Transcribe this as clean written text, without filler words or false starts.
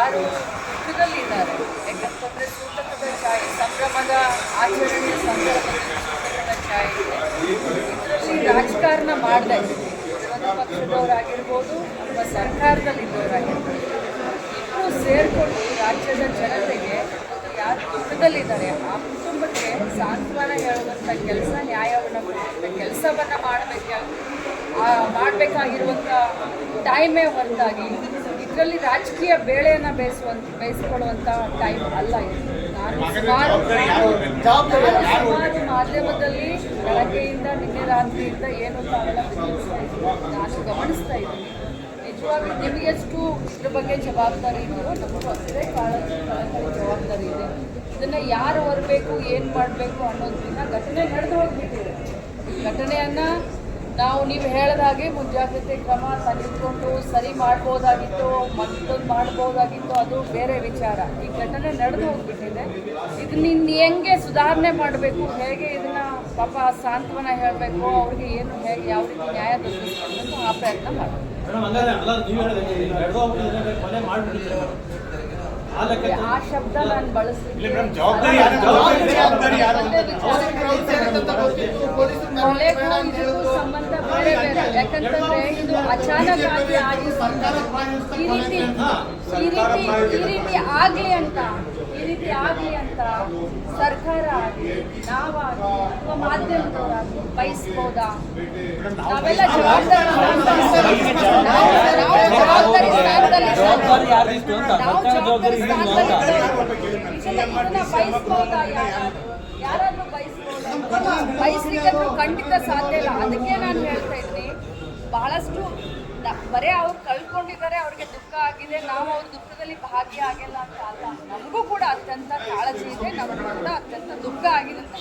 ಯಾರು ದುಃಖದಲ್ಲಿದ್ದಾರೆ, ಯಾಕಂತಂದರೆ ಸೂತಕದ ಛಾಯೆ, ಸಂಭ್ರಮದ ಆಚರಣೆಯ ಸಂದರ್ಭದಲ್ಲಿ ಸೂತಕದ ಛಾಯೆ ಇದೆ. ಇದರಲ್ಲಿ ರಾಜಕಾರಣ ಮಾಡ್ತಾ ಇದ್ದೀವಿ, ವಿರೋಧ ಪಕ್ಷದವರಾಗಿರ್ಬೋದು ಅಥವಾ ಸರ್ಕಾರದಲ್ಲಿದ್ದವರಾಗಿರ್ಬೋದು, ಇಬ್ಬರು ಸೇರಿಕೊಂಡು ರಾಜ್ಯದ ಜನತೆಗೆ ಯಾರು ದುಃಖದಲ್ಲಿದ್ದಾರೆ ಆ ಕುಟುಂಬಕ್ಕೆ ಸಾಂತ್ವನ ಹೇಳುವಂಥ ಕೆಲಸ, ನ್ಯಾಯವನ್ನು ಕೊಡುವಂಥ ಕೆಲಸವನ್ನು ಮಾಡಬೇಕಾಗಿರುವಂಥ ಟೈಮೇ ಹೊರತಾಗಿ ಇದರಲ್ಲಿ ರಾಜಕೀಯ ಬೇಳೆಯನ್ನು ಬೇಯಿಸ್ಕೊಳ್ಳುವಂಥ ಟೈಮ್ ಅಲ್ಲ ಇದು. ನಾನು ಸುಮಾರು ಮಾಧ್ಯಮದಲ್ಲಿ ಬೆಳಗ್ಗೆಯಿಂದ ನಿನ್ನೆ ರಾತ್ರಿಯಿಂದ ಏನು ತಾವೆಲ್ಲ ಬಿಂಬಿಸ್ತಾ ಇದ್ದೀನಿ, ನಾನು ಗಮನಿಸ್ತಾ ಇದ್ದೀನಿ. ನಿಜವಾಗ್ಲೂ ನಿಮಗೆಷ್ಟು ಇದ್ರ ಬಗ್ಗೆ ಜವಾಬ್ದಾರಿ ಇದೆಯೋ ನಮಗೂ ಅಷ್ಟೇ ಜವಾಬ್ದಾರಿ ಇದೆ. ಇದನ್ನು ಯಾರು ಹೊರಬೇಕು, ಏನು ಮಾಡಬೇಕು ಅನ್ನೋದನ್ನ ಘಟನೆ ನಡೆದು ಹೋಗ್ಬಿಟ್ಟಿದೆ. ಘಟನೆಯನ್ನು ನೀವು ಹೇಳಿದ ಹಾಗೆ ಮುಂಜಾಗ್ರತೆ ಕ್ರಮ ತೆಗೆದುಕೊಂಡು ಸರಿ ಮಾಡ್ಬೋದಾಗಿತ್ತು, ಮತ್ತೊಂದು ಮಾಡ್ಬೋದಾಗಿತ್ತು, ಅದು ಬೇರೆ ವಿಚಾರ. ಈ ಘಟನೆ ನಡೆದು ಹೋಗ್ಬಿಟ್ಟಿದೆ. ಇದನ್ನ ಹೆಂಗೆ ಸುಧಾರಣೆ ಮಾಡಬೇಕು, ಹೇಗೆ ಇದನ್ನು ಪಾಪ ಸಾಂತ್ವನ ಹೇಳಬೇಕು, ಅವ್ರಿಗೆ ಏನು ಹೇಗೆ ಯಾವ ರೀತಿ ನ್ಯಾಯ ದೊರಕಿಸ್ಬೇಕು ಆ ಪ್ರಯತ್ನ ಮಾಡಬೇಕು. ಆ ಶಬ್ದ ನಾನು ಬಳಸ್ತೀನಿ. ಸಂಬಂಧ ಬೇರೆ ಬೇರೆ, ಯಾಕಂತಂದ್ರೆ ಇದು ಅಚಾನಕ್ ಆಗಿ ಈ ರೀತಿ ಆಗ್ಲಿ ಅಂತ ಸರ್ಕಾರ ಆಗಲಿ, ನಾವಾಗಿ ಅಥವಾ ಮಾಧ್ಯಮದವರಾಗಿ ಬಯಸ್ಬೋದಾ? ನಾವೆಲ್ಲ ಜವಾಬ್ದಾರಿ ಬಯಸ್ಬೋದಾ? ಯಾರಾದ್ರೂ ಬಯಸ್ಬೋದಾ? ಬಯಸ್ಲಿಕ್ಕೆ ಖಂಡಿತ ಸಾಧ್ಯ ಇಲ್ಲ. ಅದಕ್ಕೆ ನಾನು ಹೇಳ್ತಾ ಇದ್ದೀನಿ, ಬಹಳಷ್ಟು ಬರೀ ಅವ್ರು ಕಳ್ಕೊಂಡಿದ್ದಾರೆ, ಅವ್ರಿಗೆ ದುಃಖ ಆಗಿದೆ, ನಾವು ಅವ್ರ ದುಃಖದಲ್ಲಿ ಭಾಗಿಯಾಗಿಲ್ಲ ಅಂತ ಅಲ್ಲ. ನಮಗೂ ಕೂಡ ಅತ್ಯಂತ ಕಾಳಜಿ ಇದೆ, ನಮಗೂ ಕೂಡ ಅತ್ಯಂತ ದುಃಖ ಆಗಿದೆ ಅಂತ